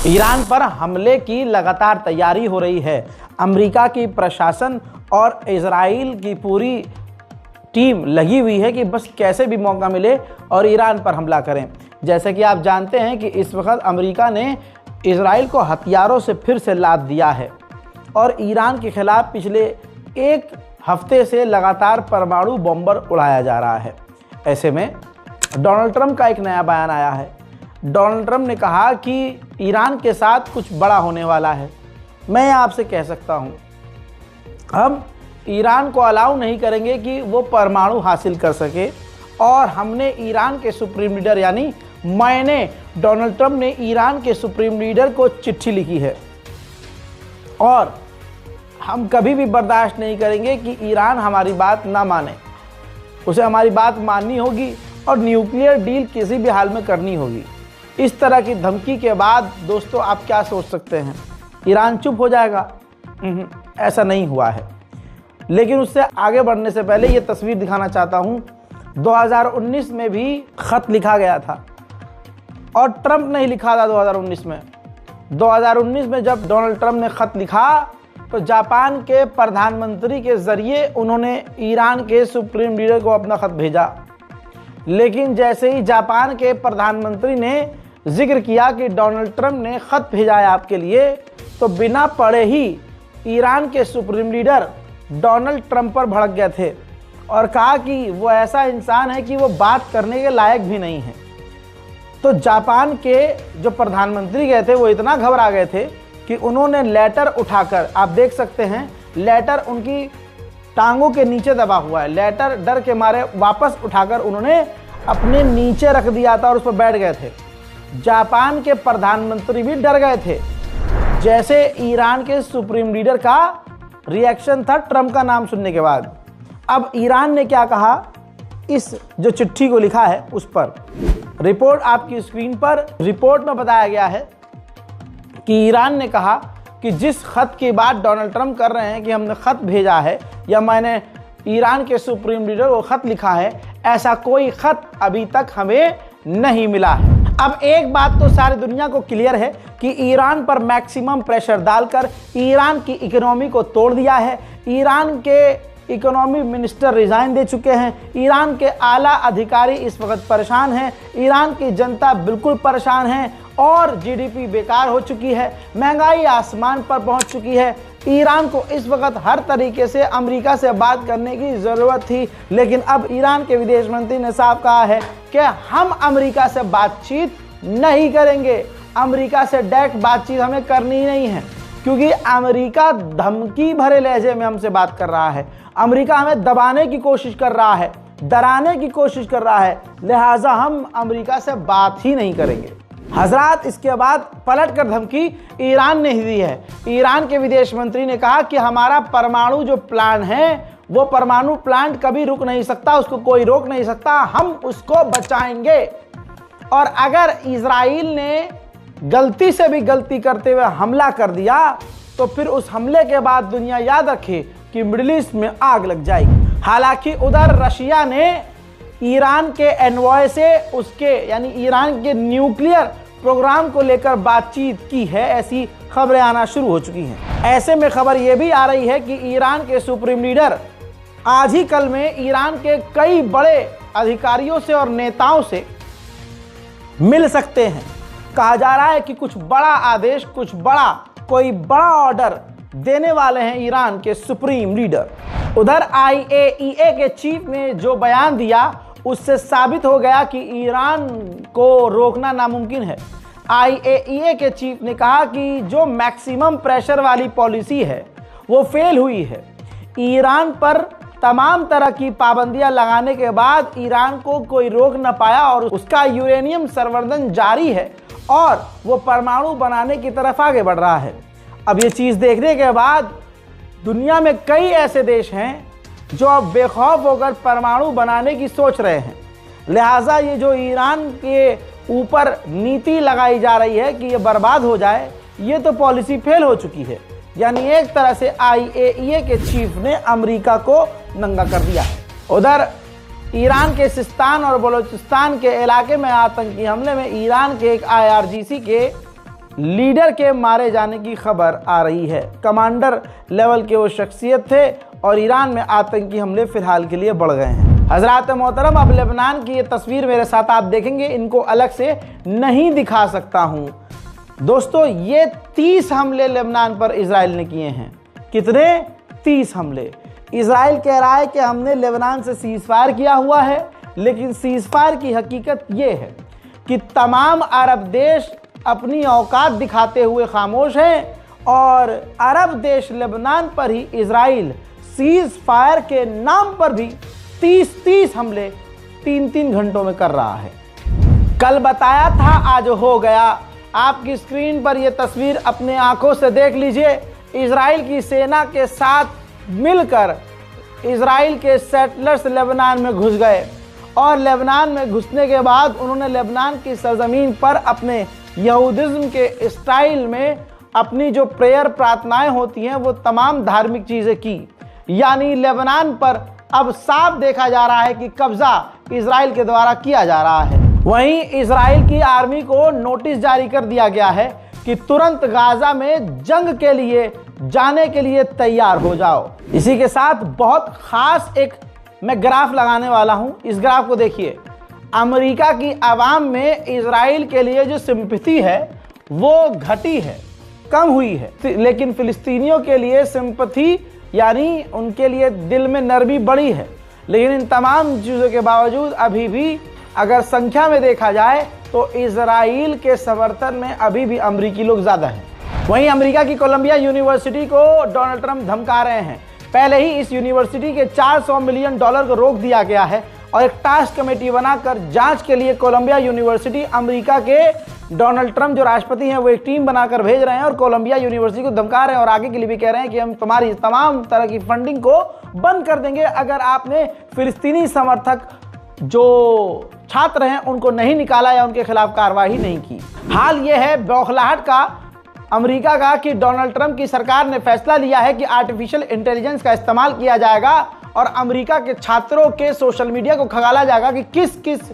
Iran पर हमले की लगातार तैयारी हो रही है। अमेरिका की प्रशासन और इजराइल की पूरी टीम लगी हुई है कि बस कैसे भी मौका मिले और ईरान पर हमला करें। जैसे कि आप जानते हैं कि इस वक्त अमेरिका ने इजराइल को हथियारों से फिर से लाद दिया है और ईरान के खिलाफ पिछले एक हफ्ते से लगातार परमाणु बॉम्बर उड़ाया जा रहा है। ऐसे में डोनाल्ड ट्रंप का एक नया बयान आया है। डोनाल्ड ट्रंप ने कहा कि ईरान के साथ कुछ बड़ा होने वाला है। मैं आपसे कह सकता हूं, हम ईरान को अलाउ नहीं करेंगे कि वो परमाणु हासिल कर सके और हमने ईरान के सुप्रीम लीडर यानी डोनाल्ड ट्रंप ने ईरान के सुप्रीम लीडर को चिट्ठी लिखी है और हम कभी भी बर्दाश्त नहीं करेंगे कि ईरान हमारी बात ना माने। उसे हमारी बात माननी होगी और न्यूक्लियर डील किसी भी हाल में करनी होगी। इस तरह की धमकी के बाद दोस्तों आप क्या सोच सकते हैं, ईरान चुप हो जाएगा? ऐसा नहीं हुआ है। लेकिन उससे आगे बढ़ने से पहले ये तस्वीर दिखाना चाहता हूँ। 2019 में भी खत लिखा गया था और ट्रंप नहीं लिखा था 2019 में। 2019 में जब डोनाल्ड ट्रंप ने खत लिखा तो जापान के प्रधानमंत्री के जरिए उन्होंने ईरान के सुप्रीम लीडर को अपना खत भेजा। लेकिन जैसे ही जापान के प्रधानमंत्री ने जिक्र किया कि डोनाल्ड ट्रंप ने खत भेजा है आपके लिए, तो बिना पढ़े ही ईरान के सुप्रीम लीडर डोनाल्ड ट्रंप पर भड़क गए थे और कहा कि वो ऐसा इंसान है कि वो बात करने के लायक भी नहीं है। तो जापान के जो प्रधानमंत्री गए थे वो इतना घबरा गए थे कि उन्होंने लेटर उठाकर, आप देख सकते हैं लेटर उनकी टांगों के नीचे दबा हुआ है, लेटर डर के मारे वापस उठाकर उन्होंने अपने नीचे रख दिया था और उस पर बैठ गए थे। जापान के प्रधानमंत्री भी डर गए थे। जैसे ईरान के सुप्रीम लीडर का रिएक्शन था ट्रंप का नाम सुनने के बाद। अब ईरान ने क्या कहा, इस जो चिट्ठी को लिखा है उस पर रिपोर्ट आपकी स्क्रीन पर, रिपोर्ट में बताया गया है कि ईरान ने कहा कि जिस खत की बात डोनाल्ड ट्रंप कर रहे हैं कि हमने खत भेजा है या मैंने ईरान के सुप्रीम लीडर को खत लिखा है, ऐसा कोई खत अभी तक हमें नहीं मिला है। अब एक बात तो सारी दुनिया को क्लियर है कि ईरान पर मैक्सिमम प्रेशर डालकर ईरान की इकोनॉमी को तोड़ दिया है। ईरान के इकोनॉमी मिनिस्टर रिजाइन दे चुके हैं। ईरान के आला अधिकारी इस वक्त परेशान हैं। ईरान की जनता बिल्कुल परेशान है और जीडीपी बेकार हो चुकी है, महंगाई आसमान पर पहुंच चुकी है। ईरान को इस वक्त हर तरीके से अमेरिका से बात करने की ज़रूरत थी, लेकिन अब ईरान के विदेश मंत्री ने साफ कहा है कि हम अमेरिका से बातचीत नहीं करेंगे। अमेरिका से डायरेक्ट बातचीत हमें करनी नहीं है, क्योंकि अमेरिका धमकी भरे लहजे में हमसे बात कर रहा है। अमेरिका हमें दबाने की कोशिश कर रहा है, डराने की कोशिश कर रहा है, लिहाजा हम अमेरिका से बात ही नहीं करेंगे। हजरात, इसके बाद पलट कर धमकी ईरान ने ही दी है। ईरान के विदेश मंत्री ने कहा कि हमारा परमाणु जो प्लान है वो परमाणु प्लांट कभी रुक नहीं सकता, उसको कोई रोक नहीं सकता, हम उसको बचाएंगे। और अगर इजराइल ने गलती से भी गलती करते हुए हमला कर दिया तो फिर उस हमले के बाद दुनिया याद रखे कि मिडिल ईस्ट में आग लग जाएगी। हालांकि उधर रशिया ने ईरान के एनवॉय से उसके यानी ईरान के न्यूक्लियर प्रोग्राम को लेकर बातचीत की है, ऐसी खबरें आना शुरू हो चुकी हैं। ऐसे में खबर यह भी आ रही है कि ईरान के सुप्रीम लीडर आज ही कल में ईरान के कई बड़े अधिकारियों से और नेताओं से मिल सकते हैं। कहा जा रहा है कि कुछ बड़ा आदेश, कोई बड़ा ऑर्डर देने वाले हैं ईरान के सुप्रीम लीडर। उधर IAEA के चीफ ने जो बयान दिया उससे साबित हो गया कि ईरान को रोकना नामुमकिन है। IAEA के चीफ ने कहा कि जो मैक्सिमम प्रेशर वाली पॉलिसी है वो फेल हुई है। ईरान पर तमाम तरह की पाबंदियां लगाने के बाद ईरान को कोई रोक न पाया और उसका यूरेनियम संवर्धन जारी है और वो परमाणु बनाने की तरफ आगे बढ़ रहा है। अब ये चीज़ देखने के बाद दुनिया में कई ऐसे देश हैं जो अब बेखौफ होकर परमाणु बनाने की सोच रहे हैं। लिहाजा ये जो ईरान के ऊपर नीति लगाई जा रही है कि ये बर्बाद हो जाए, ये तो पॉलिसी फेल हो चुकी है। यानी एक तरह से IAEA के चीफ ने अमेरिका को नंगा कर दिया है। उधर ईरान के सिस्तान और बलोचिस्तान के इलाके में आतंकी हमले में ईरान के एक IRGC के लीडर के मारे जाने की खबर आ रही है। कमांडर लेवल के वो शख्सियत थे और ईरान में आतंकी हमले फिलहाल के लिए बढ़ गए हैं। हजरात मोहतरम, अब लेबनान की ये तस्वीर मेरे साथ आप देखेंगे, इनको अलग से नहीं दिखा सकता हूँ। दोस्तों, ये 30 हमले लेबनान पर इजराइल ने किए हैं। कितने? 30 हमले। इजराइल कह रहा है कि हमने लेबनान से सीज़फायर किया हुआ है, लेकिन सीज़फायर की हकीकत ये है कि तमाम अरब देश अपनी औकात दिखाते हुए खामोश हैं और अरब देश लेबनान पर ही इजराइल सीज़फायर के नाम पर भी 30 हमले 3 घंटों में कर रहा है। कल बताया था, आज हो गया। आपकी स्क्रीन पर यह तस्वीर अपने आंखों से देख लीजिए। इजराइल की सेना के साथ मिलकर इजराइल के सेटलर्स लेबनान में घुस गए और लेबनान में घुसने के बाद उन्होंने लेबनान की सरजमीन पर अपने यहूदिज्म के स्टाइल में अपनी जो प्रेयर प्रार्थनाएं होती हैं वो तमाम धार्मिक चीज़ें की। यानी लेबनान पर अब साफ देखा जा रहा है कि कब्जा इजराइल के द्वारा किया जा रहा है। वहीं इजराइल की आर्मी को नोटिस जारी कर दिया गया है कि तुरंत गाजा में जंग के लिए जाने के लिए तैयार हो जाओ। इसी के साथ बहुत खास एक मैं ग्राफ लगाने वाला हूं। इस ग्राफ को देखिए। अमेरिका की आवाम में इजराइल के लिए जो सिंपैथी है वो घटी है, कम हुई है, लेकिन फिलिस्तीनियों के लिए सिंपैथी यानी उनके लिए दिल में नरमी बढ़ी है। लेकिन इन तमाम चीज़ों के बावजूद अभी भी अगर संख्या में देखा जाए तो इजराइल के समर्थन में अभी भी अमेरिकी लोग ज़्यादा हैं। वहीं अमेरिका की कोलंबिया यूनिवर्सिटी को डोनाल्ड ट्रंप धमका रहे हैं। पहले ही इस यूनिवर्सिटी के $400 मिलियन को रोक दिया गया है और एक टास्क कमेटी बनाकर जांच के लिए कोलंबिया यूनिवर्सिटी अमेरिका के डोनाल्ड ट्रंप जो राष्ट्रपति हैं वो एक टीम बनाकर भेज रहे हैं और कोलंबिया यूनिवर्सिटी को धमका रहे हैं और आगे के लिए भी कह रहे हैं कि हम तुम्हारी तमाम तरह की फंडिंग को बंद कर देंगे अगर आपने फिलिस्तीनी समर्थक जो छात्र हैं उनको नहीं निकाला या उनके खिलाफ कार्रवाई नहीं की। हाल ये है बौखलाहट का अमेरिका का कि डोनाल्ड ट्रंप की सरकार ने फैसला लिया है कि आर्टिफिशियल इंटेलिजेंस का इस्तेमाल किया जाएगा और अमेरिका के छात्रों के सोशल मीडिया को खंगाला जाएगा कि किस किस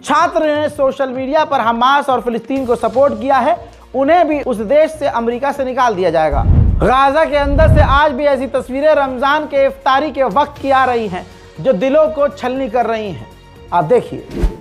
छात्र ने सोशल मीडिया पर हमास और फिलिस्तीन को सपोर्ट किया है, उन्हें भी उस देश से अमेरिका से निकाल दिया जाएगा। गाजा के अंदर से आज भी ऐसी तस्वीरें रमजान के इफ्तारी के वक्त की आ रही हैं जो दिलों को छलनी कर रही हैं। आप देखिए।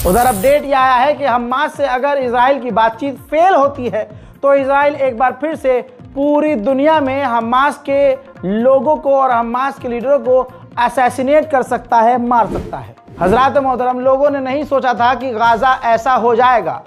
उधर अपडेट यह आया है कि हमास से अगर इजराइल की बातचीत फेल होती है तो इजराइल एक बार फिर से पूरी दुनिया में हमास के लोगों को और हमास के लीडरों को असैसिनेट कर सकता है, मार सकता है। हजरात मोहतरम, लोगों ने नहीं सोचा था कि गाजा ऐसा हो जाएगा।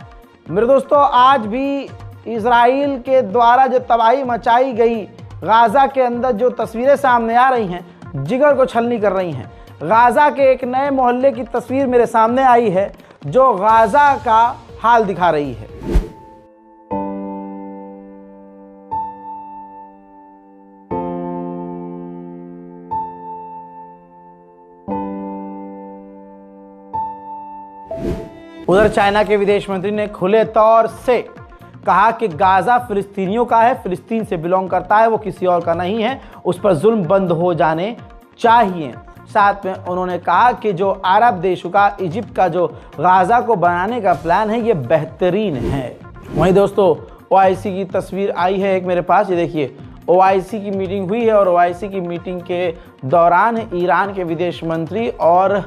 मेरे दोस्तों, आज भी इजराइल के द्वारा जो तबाही मचाई गई, गाजा के अंदर जो तस्वीरें सामने आ रही हैं, जिगर को छलनी कर रही हैं। गाजा के एक नए मोहल्ले की तस्वीर मेरे सामने आई है जो गाजा का हाल दिखा रही है। उधर चाइना के विदेश मंत्री ने खुले तौर से कहा कि गाजा फिलिस्तीनियों का है, फिलिस्तीन से बिलोंग करता है, वो किसी और का नहीं है, उस पर जुल्म बंद हो जाने चाहिए। साथ में उन्होंने कहा कि जो अरब देशों का, इजिप्ट का जो गाजा को बनाने का प्लान है ये बेहतरीन है। वहीं दोस्तों, ओआईसी की तस्वीर आई है एक मेरे पास, ये देखिए। ओआईसी की मीटिंग हुई है और ओआईसी की मीटिंग के दौरान ईरान के विदेश मंत्री और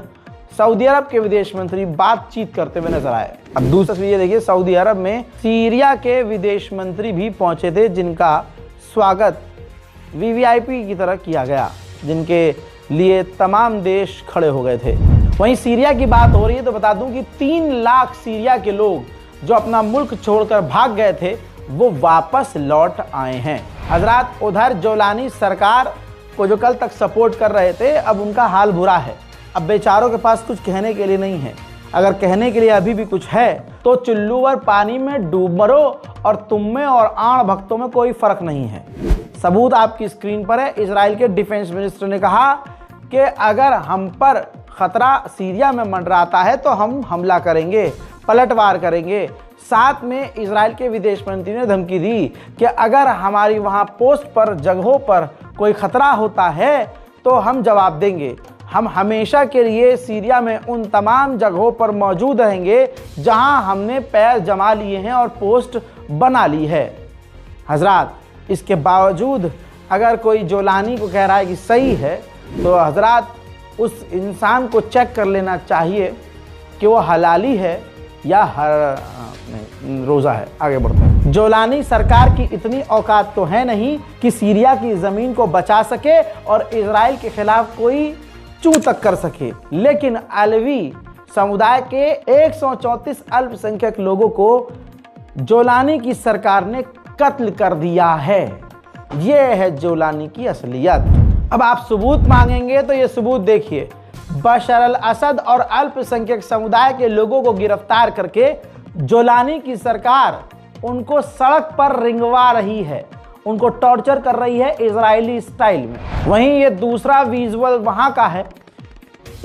सऊदी अरब के विदेश मंत्री बातचीत करते हुए नजर आए। अब दूसरी तस्वीर देखिए, सऊदी अरब में सीरिया के विदेश मंत्री भी पहुंचे थे जिनका स्वागत वीवीआईपी की तरह किया गया, जिनके लिए तमाम देश खड़े हो गए थे। वहीं सीरिया की बात हो रही है तो बता दूं कि 3 लाख सीरिया के लोग जो अपना मुल्क छोड़कर भाग गए थे वो वापस लौट आए हैं। हजरात, उधर जोलानी सरकार को जो कल तक सपोर्ट कर रहे थे, अब उनका हाल बुरा है। अब बेचारों के पास कुछ कहने के लिए नहीं है। अगर कहने के लिए अभी भी कुछ है तो चुल्लूवर पानी में डूब मरो और तुम में और आण भक्तों में कोई फर्क नहीं है। सबूत आपकी स्क्रीन पर है। इजराइल के डिफेंस मिनिस्टर ने कहा कि अगर हम पर खतरा सीरिया में मंडराता है तो हम हमला करेंगे, पलटवार करेंगे। साथ में इजराइल के विदेश मंत्री ने धमकी दी कि अगर हमारी वहाँ पोस्ट पर जगहों पर कोई खतरा होता है तो हम जवाब देंगे। हम हमेशा के लिए सीरिया में उन तमाम जगहों पर मौजूद रहेंगे जहां हमने पैर जमा लिए हैं और पोस्ट बना ली है। हजरात, इसके बावजूद अगर कोई जोलानी को कह रहा है कि सही है, तो हजरात उस इंसान को चेक कर लेना चाहिए कि वो हलाली है या रोज़ा है। आगे बढ़ते हैं। जोलानी सरकार की इतनी औकात तो है नहीं कि सीरिया की ज़मीन को बचा सके और इजराइल के खिलाफ कोई चू तक कर सके, लेकिन अलवी समुदाय के 134 अल्पसंख्यक लोगों को जोलानी की सरकार ने कत्ल कर दिया है। यह है जोलानी की असलियत। अब आप सबूत मांगेंगे तो ये सबूत देखिए। बशर अल असद और अल्पसंख्यक समुदाय के लोगों को गिरफ्तार करके जोलानी की सरकार उनको सड़क पर रिंगवा रही है, उनको टॉर्चर कर रही है इजरायली स्टाइल में। वहीं ये दूसरा विजुअल वहां का है,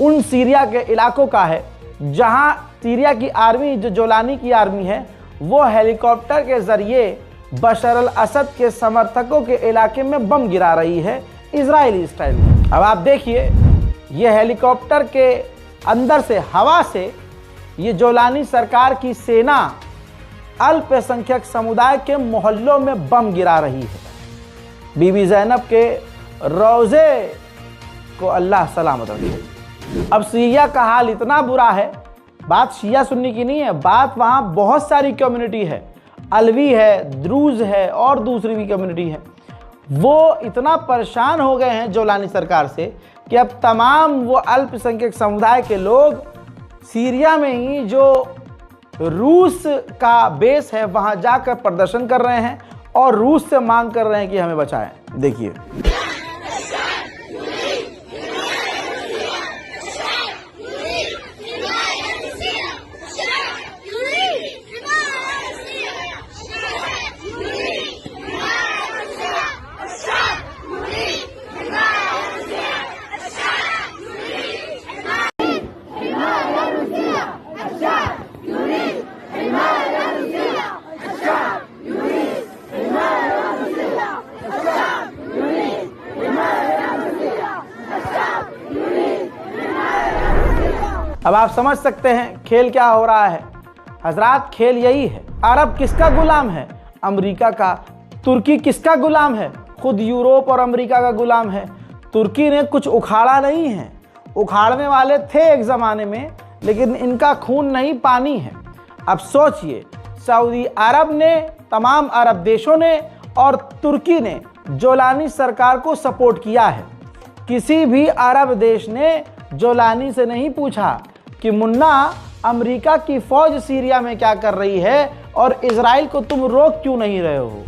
उन सीरिया के इलाकों का है जहां सीरिया की आर्मी, जो जोलानी की आर्मी है, वो हेलीकॉप्टर के जरिए बशर अल असद के समर्थकों के इलाके में बम गिरा रही है इजरायली स्टाइल में। अब आप देखिए, ये हेलीकॉप्टर के अंदर से, हवा से, ये जोलानी सरकार की सेना अल्पसंख्यक समुदाय के मोहल्लों में बम गिरा रही है। बीबी ज़ैनब के रोज़े को अल्लाह सलामत रखे। अब सीरिया का हाल इतना बुरा है, बात शिया सुन्नी की नहीं है, बात वहाँ बहुत सारी कम्युनिटी है, अलवी है, द्रूज है और दूसरी भी कम्युनिटी है। वो इतना परेशान हो गए हैं जोलानी सरकार से कि अब तमाम वो अल्पसंख्यक समुदाय के लोग सीरिया में ही जो रूस का बेस है वहां जाकर प्रदर्शन कर रहे हैं और रूस से मांग कर रहे हैं कि हमें बचाएं। देखिए, अब आप समझ सकते हैं खेल क्या हो रहा है। हजरात, खेल यही है। अरब किसका गुलाम है? अमेरिका का। तुर्की किसका गुलाम है? खुद यूरोप और अमेरिका का गुलाम है। तुर्की ने कुछ उखाड़ा नहीं है, उखाड़ने वाले थे एक ज़माने में, लेकिन इनका खून नहीं पानी है। अब सोचिए, सऊदी अरब ने, तमाम अरब देशों ने और तुर्की ने जोलानी सरकार को सपोर्ट किया है। किसी भी अरब देश ने जोलानी से नहीं पूछा कि मुन्ना, अमेरिका की फौज सीरिया में क्या कर रही है और इजराइल को तुम रोक क्यों नहीं रहे हो।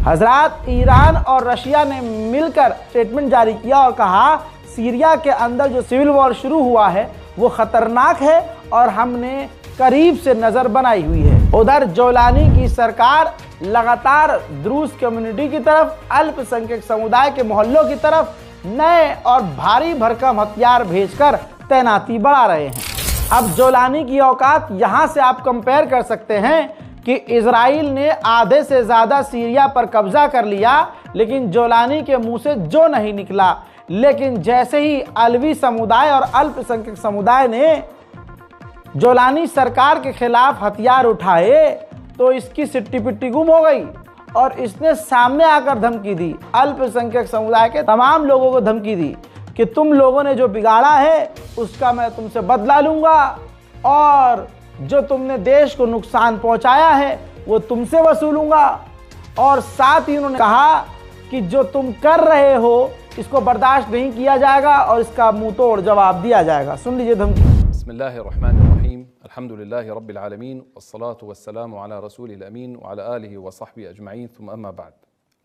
हजरात, ईरान और रशिया ने मिलकर स्टेटमेंट जारी किया और कहा सीरिया के अंदर जो सिविल वॉर शुरू हुआ है वो खतरनाक है और हमने करीब से नजर बनाई हुई है। उधर जोलानी की सरकार लगातार द्रूज कम्युनिटी की तरफ, अल्पसंख्यक समुदाय के मोहल्लों की तरफ नए और भारी भरकम हथियार भेजकर तैनाती बढ़ा रहे हैं। अब जोलानी की औकात यहां से आप कंपेयर कर सकते हैं कि इजराइल ने आधे से ज्यादा सीरिया पर कब्जा कर लिया, लेकिन जोलानी के मुंह से जो नहीं निकला। लेकिन जैसे ही अलवी समुदाय और अल्पसंख्यक समुदाय ने जोलानी सरकार के खिलाफ हथियार उठाए तो इसकी सिट्टी पिट्टी गुम हो गई और इसने सामने आकर धमकी दी, अल्पसंख्यक समुदाय के तमाम लोगों को धमकी दी कि तुम लोगों ने जो बिगाड़ा है उसका मैं तुमसे बदला लूंगा और जो तुमने देश को नुकसान पहुंचाया है वो तुमसे वसूलूंगा। और साथ ही उन्होंने कहा कि जो तुम कर रहे हो इसको बर्दाश्त नहीं किया जाएगा और इसका मुंह तोड़ जवाब दिया जाएगा। सुन लीजिए धमकी। बिस्मिल्लाहिर्रहमानिर्रहीम, अल्हम्दुलिल्लाहि रब्बिल आलमीन, वस्सलातु वस्सलामु अला रसूलिल अमीन व अला आलिहि व सहबिहि अजमईन, थुम्मा अम्मा बाद।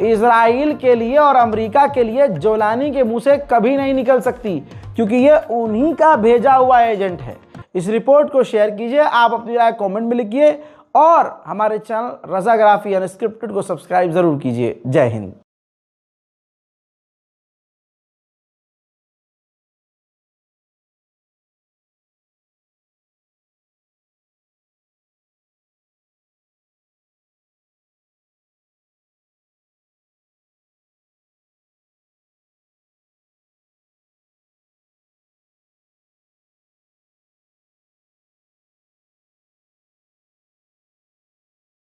इजराइल के लिए और अमेरिका के लिए जोलानी के मुंह से कभी नहीं निकल सकती, क्योंकि ये उन्हीं का भेजा हुआ एजेंट है। इस रिपोर्ट को शेयर कीजिए, आप अपनी राय कमेंट में लिखिए और हमारे चैनल रज़ाग्राफी अनस्क्रिप्टेड को सब्सक्राइब जरूर कीजिए। जय हिंद।